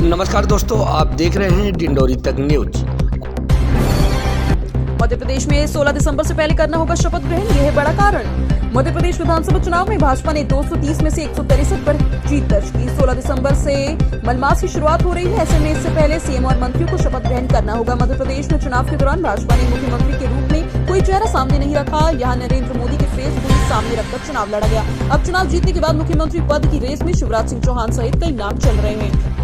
नमस्कार दोस्तों, आप देख रहे हैं डिंडोरी तक न्यूज। मध्य प्रदेश में 16 दिसंबर से पहले करना होगा शपथ ग्रहण, यह है बड़ा कारण। मध्य प्रदेश विधानसभा चुनाव में भाजपा ने 230 में से 163 पर जीत दर्ज की। 16 दिसंबर से मलमास की शुरुआत हो रही है। ऐसे में इससे पहले सीएम और मंत्रियों को शपथ ग्रहण करना होगा। मध्य प्रदेश में चुनाव के दौरान भाजपा ने मुख्यमंत्री के रूप में कोई चेहरा सामने नहीं रखा। यहाँ नरेंद्र मोदी के फेस पुलिस सामने रखकर चुनाव लड़ा गया। अब चुनाव जीतने के बाद मुख्यमंत्री पद की रेस में शिवराज सिंह चौहान सहित कई नाम चल रहे हैं।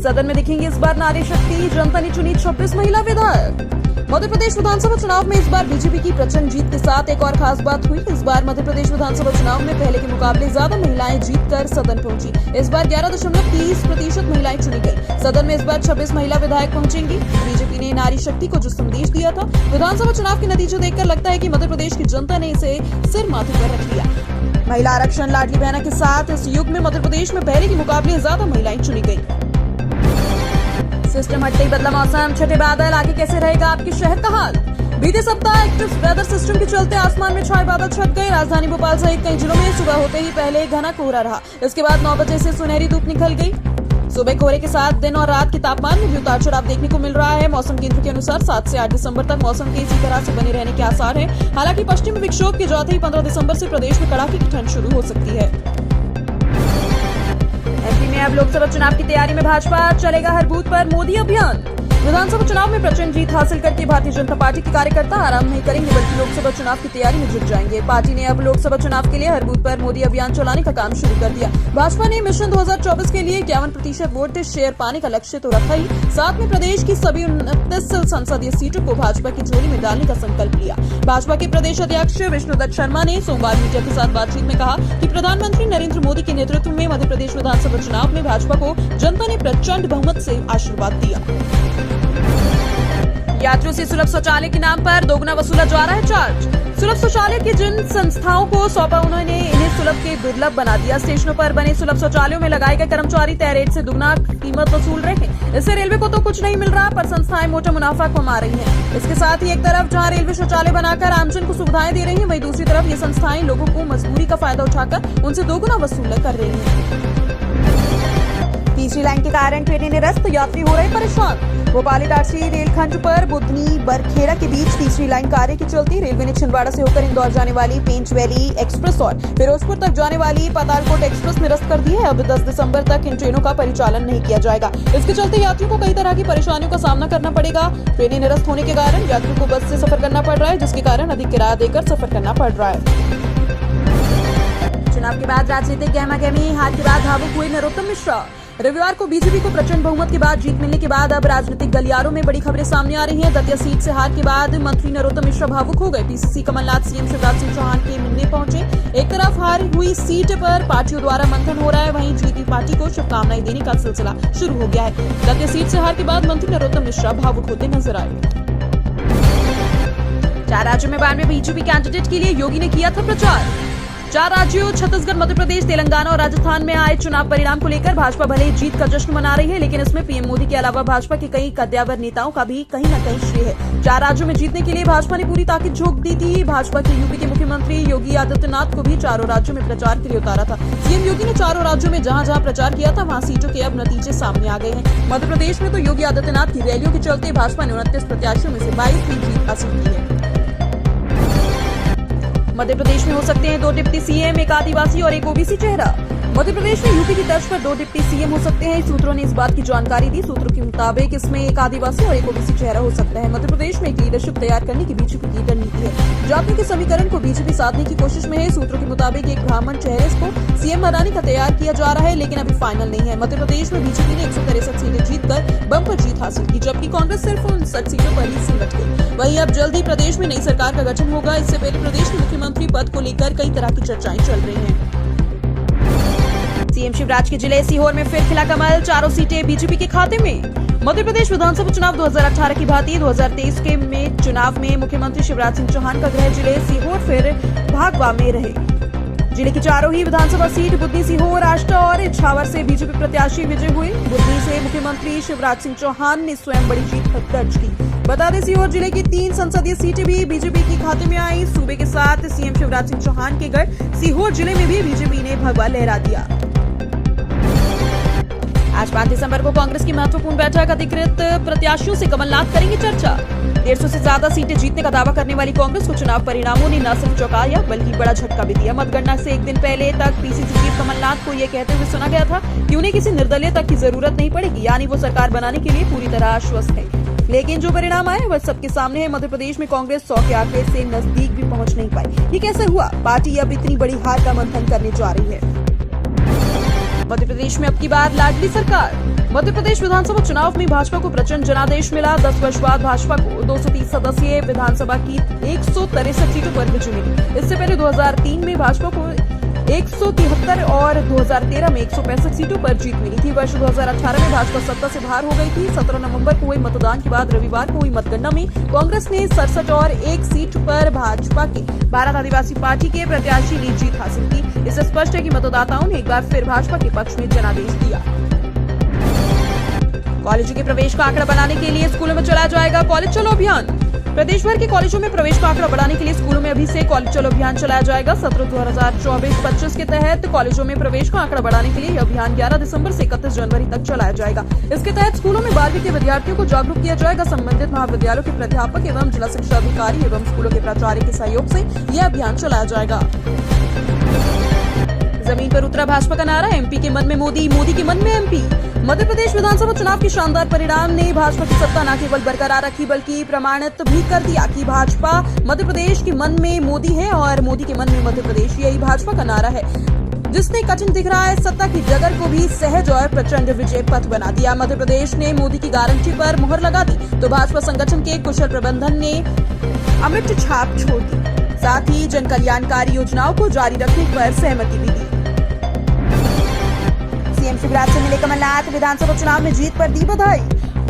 सदन में दिखेंगे इस बार नारी शक्ति, जनता ने चुनी 26 महिला विधायक। मध्य प्रदेश विधानसभा चुनाव में इस बार बीजेपी की प्रचंड जीत के साथ एक और खास बात हुई। इस बार मध्य प्रदेश विधानसभा चुनाव में पहले के मुकाबले ज्यादा महिलाएं जीतकर सदन पहुंची। इस बार 11.30% महिलाएं चुनी गई। सदन में इस बार 26 महिला विधायक पहुंचेंगी। बीजेपी ने नारी शक्ति को जो संदेश दिया था, विधानसभा चुनाव के नतीजे देखकर लगता है कि मध्य प्रदेश की जनता ने इसे सिर माथे पर रख लिया। महिला आरक्षण, लाडली बहना के साथ इस युग में मध्य प्रदेश में पहले के मुकाबले ज्यादा महिलाएं चुनी गई। सिस्टम हटते ही बदला मौसम, छठे बादल, आगे कैसे रहेगा आपके शहर का हाल। बीते सप्ताह एक्टिव वेदर सिस्टम के चलते आसमान में छाए बादल छट गए। राजधानी भोपाल सहित कई जिलों में सुबह होते ही पहले घना कोहरा रहा। इसके बाद 9 बजे से सुनहरी धूप निकल गई। सुबह कोहरे के साथ दिन और रात के तापमान में भी उतार चढ़ाव देखने को मिल रहा है। मौसम केंद्र के अनुसार 7 से 8 दिसंबर तक मौसम के इसी तरह से बने रहने के आसार हैं। हालांकि पश्चिमी विक्षोभ के जाते ही 15 दिसंबर से प्रदेश में कड़ाके की ठंड शुरू हो सकती है। एमपी में अब लोकसभा चुनाव की तैयारी में भाजपा, चलेगा हर बूथ पर मोदी अभियान। विधानसभा चुनाव में प्रचंड जीत हासिल करके भारतीय जनता पार्टी के कार्यकर्ता आराम नहीं करेंगे, बल्कि लोकसभा चुनाव की तैयारी में जुट जाएंगे। पार्टी ने अब लोकसभा चुनाव के लिए हर बूथ पर मोदी अभियान चलाने का काम शुरू कर दिया। भाजपा ने मिशन 2024 के लिए 51% वोट शेयर पाने का लक्ष्य तो रखा ही, साथ में प्रदेश की सभी 29 संसदीय सीटों को भाजपा की झोली में डालने का संकल्प लिया। भाजपा के प्रदेश अध्यक्ष विष्णुदत्त शर्मा ने सोमवार मीडिया के साथ बातचीत में कहा कि प्रधानमंत्री नरेंद्र मोदी के नेतृत्व में मध्य प्रदेश विधानसभा चुनाव में भाजपा को जनता ने प्रचंड बहुमत से आशीर्वाद दिया। यात्रियों से सुलभ शौचालय के नाम पर दोगुना वसूला जा रहा है चार्ज। सुलभ शौचालय की जिन संस्थाओं को सौंपा, उन्होंने इन्हें सुलभ के दुर्लभ बना दिया। स्टेशनों पर बने सुलभ शौचालयों में लगाए गए कर्मचारी तय रेट से दुगना कीमत वसूल रहे हैं। इससे रेलवे को तो कुछ नहीं मिल रहा, पर संस्थाएं मोटा मुनाफा कमा रही हैं। इसके साथ ही एक तरफ जहां रेलवे शौचालय बनाकर आमजन को सुविधाएं दे रही है, वहीं दूसरी तरफ ये संस्थाएं लोगों को मजबूरी का फायदा उठाकर उनसे दोगुना वसूल कर रही है। तीसरी लाइन के कारण ट्रेनें निरस्त, यात्री हो रहे परेशान। भोपाल इटारसी रेलखंड पर बुधनी बरखेड़ा के बीच तीसरी लाइन कार्य की चलती रेलवे ने छिंदवाड़ा से होकर इंदौर जाने वाली पेंच वैली एक्सप्रेस और फिरोजपुर तक जाने वाली पातालकोट एक्सप्रेस निरस्त कर दी है। अब 10 दिसंबर तक इन ट्रेनों का परिचालन नहीं किया जाएगा। इसके चलते यात्रियों को कई तरह की परेशानियों का सामना करना पड़ेगा। ट्रेनें निरस्त होने के कारण यात्रियों को बस से सफर करना पड़ रहा है, जिसके कारण अधिक किराया देकर सफर करना पड़ रहा है। चुनाव के बाद राजनीतिक गहमागहमी, हार के बाद भावुक हुए नरोत्तम मिश्रा। रविवार को बीजेपी को प्रचंड बहुमत के बाद जीत मिलने के बाद अब राजनीतिक गलियारों में बड़ी खबरें सामने आ रही हैं। दतिया सीट से हार के बाद मंत्री नरोत्तम मिश्रा भावुक हो गए। पीसीसी कमलनाथ सीएम शिवराज सिंह चौहान के मिलने पहुंचे। एक तरफ हार हुई सीट पर पार्टियों द्वारा मंथन हो रहा है, वहीं जीती पार्टी को शुभकामनाएं देने का सिलसिला शुरू हो गया है। दतिया सीट से हार के बाद मंत्री नरोत्तम मिश्रा भावुक होते नजर आए। 4 राज्यों में 92 बीजेपी कैंडिडेट के लिए योगी ने किया था प्रचार। 4 राज्यों छत्तीसगढ़, मध्य प्रदेश, तेलंगाना और राजस्थान में आए चुनाव परिणाम को लेकर भाजपा भले जीत का जश्न मना रही है, लेकिन इसमें पीएम मोदी के अलावा भाजपा के कई कद्दावर नेताओं का भी कहीं न कहीं श्रेय है। 4 राज्यों में जीतने के लिए भाजपा ने पूरी ताकत झोंक दी थी। भाजपा के यूपी के मुख्यमंत्री योगी आदित्यनाथ को भी चारों राज्यों में प्रचार के लिए उतारा था। सीएम योगी ने चारों राज्यों में जहां जहां प्रचार किया था, वहां सीटों के अब नतीजे सामने आ गए हैं। मध्य प्रदेश में तो योगी आदित्यनाथ की रैलियों के चलते भाजपा ने 29 प्रत्याशियों में से 22 की जीत हासिल की है। मध्य प्रदेश में हो सकते हैं 2 डिप्टी सीएम, एक आदिवासी और एक ओबीसी चेहरा। मध्य प्रदेश में यूपी की तर्ज पर 2 डिप्टी सीएम हो सकते हैं। सूत्रों ने इस बात की जानकारी दी। सूत्रों के मुताबिक इसमें एक आदिवासी और एक ओबीसी चेहरा हो सकता है। मध्य प्रदेश में एक लीडरशिप तैयार करने की बीजेपी की रणनीति है। जातियों के समीकरण को बीजेपी साधने की कोशिश में है। सूत्रों के मुताबिक एक ब्राह्मण चेहरे को सीएम बनाने का तैयार किया जा रहा है, लेकिन अभी फाइनल नहीं है। मध्य प्रदेश में बीजेपी ने 163 सीटें जीतकर बम्पर जीत हासिल की, जबकि कांग्रेस सिर्फ 59 सीटों पर ही सिमट गई। वहीं अब जल्द ही प्रदेश में नई सरकार का गठन होगा। इससे पहले प्रदेश के मुख्यमंत्री पद को लेकर कई तरह की चर्चाएं चल रही हैं। सीएम शिवराज के जिले सीहोर में फिर खिला कमल, 4 सीटें बीजेपी के खाते में। मध्य प्रदेश विधानसभा चुनाव 2018 की भांति 2023 के में चुनाव में मुख्यमंत्री शिवराज सिंह चौहान का गृह जिले सीहोर फिर भागवा में रहे। जिले की चारों ही विधानसभा सीट बुधनी, सीहोर, आष्टा और इछावर से बीजेपी प्रत्याशी विजय हुए। बुधनी से मुख्यमंत्री शिवराज सिंह चौहान ने स्वयं बड़ी जीत दर्ज की। बता दें, सीहोर जिले की 3 संसदीय सीटें भी बीजेपी के खाते में आई। सूबे के साथ सीएम शिवराज सिंह चौहान के गढ़ सीहोर जिले में भी बीजेपी ने भगवा लहरा दिया। आज 5 दिसंबर को कांग्रेस की महत्वपूर्ण बैठक, अधिकृत प्रत्याशियों से कमलनाथ करेंगे चर्चा। 150 से ज्यादा सीटें जीतने का दावा करने वाली कांग्रेस को चुनाव परिणामों ने न सिर्फ चौंकाया बल्कि बड़ा झटका भी दिया। मतगणना से एक दिन पहले तक पीसीसी चीफ कमलनाथ को यह कहते हुए सुना गया था कि उन्हें किसी निर्दलीय तक की जरूरत नहीं पड़ेगी, यानी वो सरकार बनाने के लिए पूरी तरह आश्वस्त है। लेकिन जो परिणाम आए वह सबके सामने है। मध्य प्रदेश में कांग्रेस 100 के आंकड़े से नजदीक भी पहुंच नहीं पाई। ये कैसे हुआ? पार्टी अब इतनी बड़ी हार का मंथन करने जा रही है। मध्य प्रदेश में अब की बार लाडली सरकार। मध्य प्रदेश विधानसभा चुनाव में भाजपा को प्रचंड जनादेश मिला। 10 वर्ष बाद भाजपा को 230 सदस्यीय विधानसभा की 163 सीटों पर विजय मिली। इससे पहले 2003 में भाजपा को 173 और 2013 में 165 सीटों पर जीत मिली थी। वर्ष 2018 में भाजपा सत्ता से बाहर हो गई थी। 17 नवंबर को हुए मतदान के बाद रविवार को हुई मतगणना में कांग्रेस ने 67 और 1 सीट पर भाजपा के भारत आदिवासी पार्टी के प्रत्याशी ने जीत हासिल की। इससे स्पष्ट है कि मतदाताओं ने एक बार फिर भाजपा के पक्ष में जनादेश दिया। कॉलेजों के प्रवेश का आंकड़ा बनाने के लिए स्कूलों में चलाया जाएगा कॉलेज चलो अभियान। प्रदेश भर के कॉलेजों में प्रवेश का आंकड़ा बढ़ाने के लिए स्कूलों में अभी से कॉलेज चलो अभियान चलाया जाएगा। सत्र 2024-25 के तहत कॉलेजों में प्रवेश का आंकड़ा बढ़ाने के लिए यह अभियान 11 दिसंबर से 31 जनवरी तक चलाया जाएगा। इसके तहत स्कूलों में 12वीं के विद्यार्थियों को जागरूक किया जाएगा। संबंधित महाविद्यालयों के प्राध्यापक एवं जिला शिक्षा अधिकारी एवं स्कूलों के प्राचार्य के सहयोग से यह अभियान चलाया जाएगा। जमीन पर उतरा भाजपा का नारा, एमपी के मन में मोदी, मोदी के मन में एमपी। मध्य प्रदेश विधानसभा चुनाव के शानदार परिणाम ने भाजपा की सत्ता न केवल बरकरार रखी बल्कि प्रमाणित भी कर दिया कि भाजपा मध्य प्रदेश के मन में मोदी है और मोदी के मन में मध्य प्रदेश। यही भाजपा का नारा है जिसने कठिन दिख रहा है सत्ता की डगर को भी सहज और प्रचंड विजय पथ बना दिया। मध्य प्रदेश ने मोदी की गारंटी पर मुहर लगा दी तो भाजपा संगठन के कुशल प्रबंधन ने अमिट छाप छोड़ दी। साथ ही जन कल्याणकारी योजनाओं को जारी रखने पर सहमति भी दी। सीएम शिवराज से मिले कमलनाथ, विधानसभा चुनाव में जीत पर दी बधाई।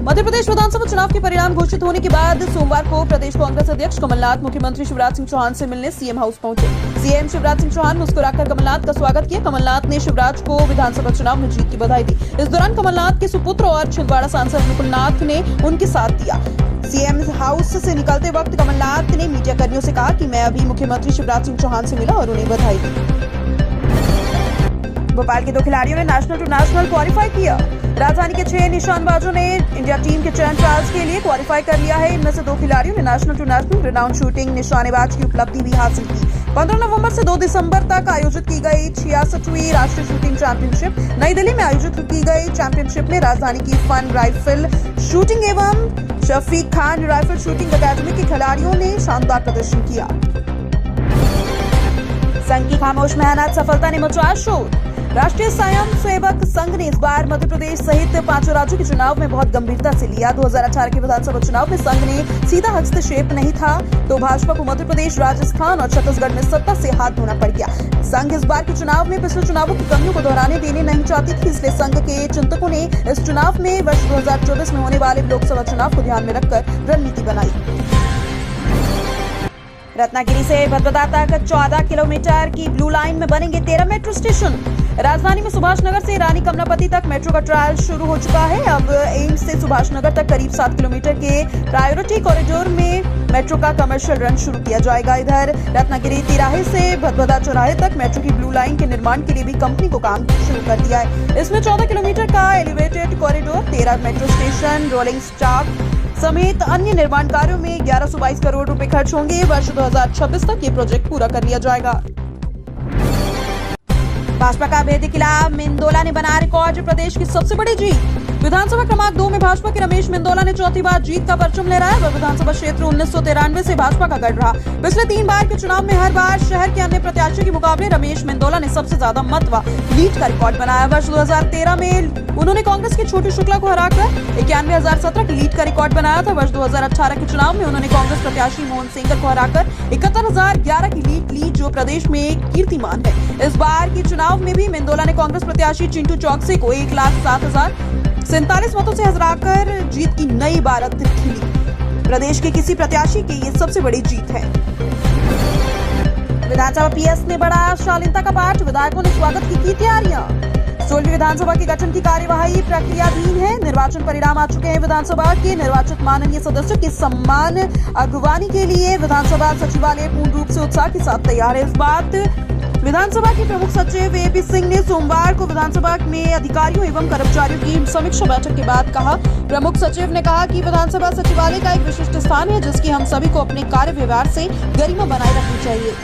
मध्य प्रदेश विधानसभा चुनाव के परिणाम घोषित होने के बाद सोमवार को प्रदेश कांग्रेस अध्यक्ष कमलनाथ मुख्यमंत्री शिवराज सिंह चौहान से मिलने सीएम हाउस पहुंचे। सीएम शिवराज सिंह चौहान मुस्कुराकर कमलनाथ का स्वागत किया। कमलनाथ ने शिवराज को विधानसभा चुनाव में जीत की बधाई दी। इस दौरान कमलनाथ के सुपुत्र और छिंदवाड़ा सांसद मुकुलनाथ ने उनके साथ दिया। सीएम हाउस से निकलते वक्त कमलनाथ ने मीडिया कर्मियों से कहा कि मैं अभी मुख्यमंत्री शिवराज सिंह चौहान से मिला और उन्हें बधाई दी। भोपाल के 2 खिलाड़ियों ने नेशनल टू नेशनल क्वालिफाई किया। राजधानी के 6 निशानबाजों ने इंडिया टीम के चयन ट्रायल्स के लिए क्वालिफाई कर लिया है। इनमें से 2 खिलाड़ियों ने national to national renowned shooting निशानेबाज की उपलब्धि भी हासिल की। 15 नवंबर से 2 दिसंबर तक आयोजित की गई 66वीं राष्ट्रीय शूटिंग चैंपियनशिप नई दिल्ली में आयोजित की गई चैंपियनशिप में राजधानी की फन राइफल शूटिंग एवं शफीक खान राइफल शूटिंग अकादमी के खिलाड़ियों ने शानदार प्रदर्शन किया। संघ की खामोश मेहनत सफलता ने मचाया शोर। राष्ट्रीय स्वयं सेवक संघ ने इस बार मध्य प्रदेश सहित 5 राज्यों के चुनाव में बहुत गंभीरता से लिया। 2018 के विधानसभा चुनाव में संघ ने सीधा हस्तक्षेप नहीं था तो भाजपा को मध्य प्रदेश, राजस्थान और छत्तीसगढ़ में सत्ता से हाथ धोना पड़ गया। संघ इस बार के चुनाव में पिछले चुनावों की कमियों को दोहराने देने नहीं चाहती थी, इसलिए संघ के चिंतकों ने इस चुनाव में वर्ष 2024 में होने वाले लोकसभा चुनाव को ध्यान में रखकर रणनीति बनाई। रत्नागिरी से भदभदा तक 14 किलोमीटर की ब्लू लाइन में बनेंगे 13 मेट्रो स्टेशन। राजधानी में सुभाष नगर से रानी कमलापति तक मेट्रो का ट्रायल शुरू हो चुका है। अब एम्स से सुभाष नगर तक करीब 7 किलोमीटर के प्रायोरिटी कॉरिडोर में मेट्रो का कमर्शियल रन शुरू किया जाएगा। इधर रत्नागिरी तिराहे से भदभदा चौराहे तक मेट्रो की ब्लू लाइन के निर्माण के लिए भी कंपनी को काम शुरू कर दिया है। इसमें 14 किलोमीटर का elevated corridor, 13 metro station, rolling stock समेत अन्य निर्माण कार्यों में 1122 करोड़ रुपए खर्च होंगे। वर्ष 2026 तक ये प्रोजेक्ट पूरा कर लिया जाएगा। भाजपा का अभेद्य किला मेंदोला ने बनाया रिकॉर्ड, प्रदेश की सबसे बड़ी जीत। विधानसभा क्रमांक 2 में भाजपा के रमेश मेंदोला ने चौथी बार जीत का परचम लहराया। वह विधानसभा क्षेत्र 1993 से भाजपा का गढ़ रहा। पिछले 3 बार के चुनाव में हर बार शहर के अन्य प्रत्याशियों के मुकाबले रमेश मेंदोला ने सबसे ज्यादा मत व लीड का रिकॉर्ड बनाया। वर्ष 2013 में उन्होंने कांग्रेस के छोटू शुक्ला को हराकर 91,017 की लीड का रिकॉर्ड बनाया था। वर्ष 2018 के चुनाव में उन्होंने कांग्रेस प्रत्याशी मोहन सेंगर को हराकर 71,011 की लीड ली, जो प्रदेश में कीर्तिमान है। इस बार के चुनाव में भी मेंदोला ने कांग्रेस प्रत्याशी चिंटू चौकसी को 1,07,047 मतों से हराकर जीत की नई इबारत खिली। प्रदेश के किसी प्रत्याशी की ये सबसे बड़ी जीत है। विधानसभा पीएस ने बढ़ाया शालीनता का पाठ, विधायकों ने स्वागत की तैयारियां। 16वीं विधानसभा के गठन की कार्यवाही प्रक्रियाधीन है। निर्वाचन परिणाम आ चुके हैं। विधानसभा के निर्वाचित माननीय सदस्यों के सम्मान अगुवानी के लिए विधानसभा सचिवालय पूर्ण रूप से उत्साह के साथ तैयार है। इस बात विधानसभा के प्रमुख सचिव एपी सिंह ने सोमवार को विधानसभा में अधिकारियों एवं कर्मचारियों की समीक्षा बैठक के बाद कहा। प्रमुख सचिव ने कहा कि विधानसभा सचिवालय का एक विशिष्ट स्थान है जिसकी हम सभी को अपने कार्य व्यवहार से गरिमा बनाए रखनी चाहिए।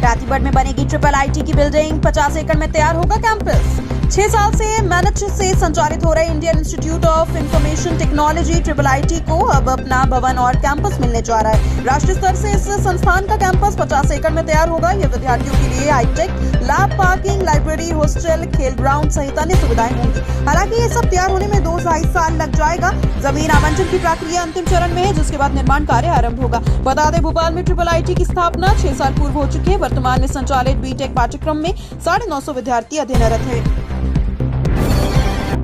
रातीबड़ में बनेगी ट्रिपल आईटी की बिल्डिंग, 50 एकड़ में तैयार होगा कैंपस। 6 साल से मैनेज से संचालित हो रहे Indian institute of information technology triple IT को अब अपना भवन और कैंपस मिलने जा रहा है। राष्ट्रीय स्तर से इस संस्थान का कैंपस 50 एकड़ में तैयार होगा। यह विद्यार्थियों के लिए high tech lab, parking, library, hostel, खेल ग्राउंड सहित अन्य सुविधाएं होंगी। हालांकि ये सब तैयार होने में 2-2.5 साल लग जाएगा। जमीन आवंटन की प्रक्रिया अंतिम चरण में है, जिसके बाद निर्माण कार्य आरंभ होगा। बता दें, भोपाल में ट्रिपल आईटी की स्थापना 6 साल पूर्व हो चुकी है। वर्तमान में संचालित बीटेक पाठ्यक्रम में 950 विद्यार्थी अध्ययनरत हैं।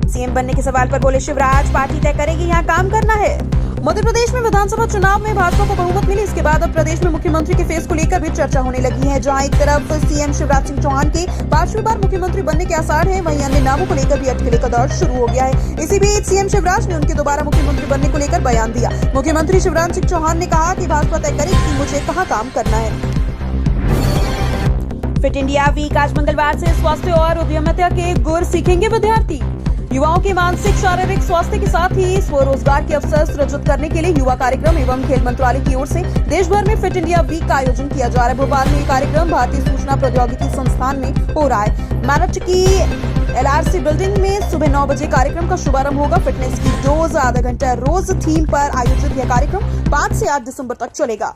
सीएम बनने के सवाल पर बोले शिवराज, पार्टी तय करेगी, यहाँ काम करना है। मध्य प्रदेश में विधानसभा चुनाव में भाजपा को बहुमत मिली। इसके बाद अब प्रदेश में मुख्यमंत्री के फेस को लेकर भी चर्चा होने लगी है। जहां एक तरफ सीएम शिवराज सिंह चौहान के 5वीं बार मुख्यमंत्री बनने के आसार हैं, वहीं अन्य नामों को लेकर भी अटकलें का दौर शुरू हो गया है। इसी बीच सीएम शिवराज ने उनके दोबारा मुख्यमंत्री बनने को लेकर बयान दिया। मुख्यमंत्री शिवराज सिंह चौहान ने कहा कि भाजपा तय करेगी कि मुझे कहाँ काम करना है। फिट इंडिया वीक आज मंगलवार से स्वास्थ्य और उद्यमिता के गुर सीखेंगे विद्यार्थी। युवाओं के मानसिक शारीरिक स्वास्थ्य के साथ ही स्वरोजगार के अवसर सृजित करने के लिए युवा कार्यक्रम एवं खेल मंत्रालय की ओर से देश भर में फिट इंडिया वीक का आयोजन किया जा रहा है। भोपाल में ये कार्यक्रम भारतीय सूचना प्रौद्योगिकी संस्थान में हो रहा है। मेरठ की LRC बिल्डिंग में सुबह 9 बजे कार्यक्रम का शुभारंभ होगा। फिटनेस की डोज आधा घंटा रोज थीम पर आयोजित यह कार्यक्रम 5 से 8 दिसंबर तक चलेगा।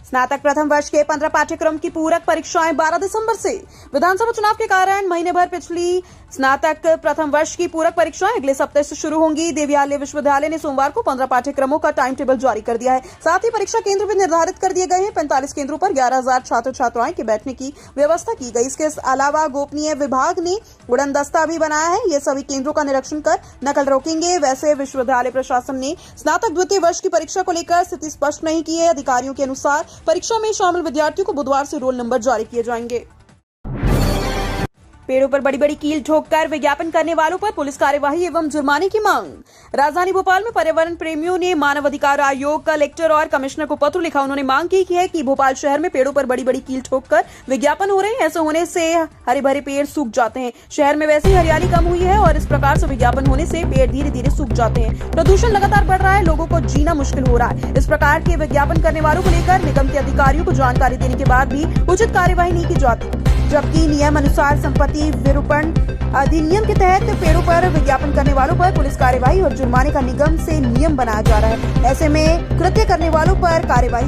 स्नातक प्रथम वर्ष के 15 पाठ्यक्रम की पूरक परीक्षाएं 12 दिसंबर से। विधानसभा चुनाव के कारण महीने भर पिछली स्नातक प्रथम वर्ष की पूरक परीक्षाएं अगले सप्ताह से शुरू होंगी। देवयाली विश्वविद्यालय ने सोमवार को 15 पाठ्यक्रमों का टाइम टेबल जारी कर दिया है। साथ ही परीक्षा केंद्र भी निर्धारित कर दिए गए हैं। 45 केंद्रों पर 11,000 छात्र छात्राएं के बैठने की व्यवस्था की गई। इसके अलावा गोपनीय विभाग ने उड़न दस्ता भी बनाया है। ये सभी केंद्रों का निरीक्षण कर नकल रोकेंगे। वैसे विश्वविद्यालय प्रशासन ने स्नातक द्वितीय वर्ष की परीक्षा को लेकर स्थिति स्पष्ट नहीं की है। अधिकारियों के अनुसार परीक्षा में शामिल विद्यार्थियों को बुधवार से रोल नंबर जारी किए जाएंगे। पेड़ों पर बड़ी बड़ी कील ठोककर विज्ञापन करने वालों पर पुलिस कार्यवाही एवं जुर्माने की मांग। राजधानी भोपाल में पर्यावरण प्रेमियों ने मानव अधिकार आयोग, कलेक्टर और कमिश्नर को पत्र लिखा। उन्होंने मांग की है कि भोपाल शहर में पेड़ों पर बड़ी बड़ी कील ठोककर विज्ञापन हो रहे हैं। ऐसे होने से हरे भरे पेड़ सूख जाते हैं। शहर में वैसे ही हरियाली कम हुई है और इस प्रकार से विज्ञापन होने से पेड़ धीरे धीरे सूख जाते हैं। प्रदूषण लगातार बढ़ रहा है, लोगों को जीना मुश्किल हो रहा है। इस प्रकार के विज्ञापन करने वालों को लेकर निगम के अधिकारियों को जानकारी देने के बाद भी उचित कार्यवाही नहीं की जाती, जबकि नियम अनुसार संपत्ति विरूपण अधिनियम के तहत पेड़ों पर विज्ञापन करने वालों पर पुलिस कार्यवाही और जुर्माने का निगम से नियम बनाया जा रहा है। ऐसे में कृत्य करने वालों पर कार्यवाही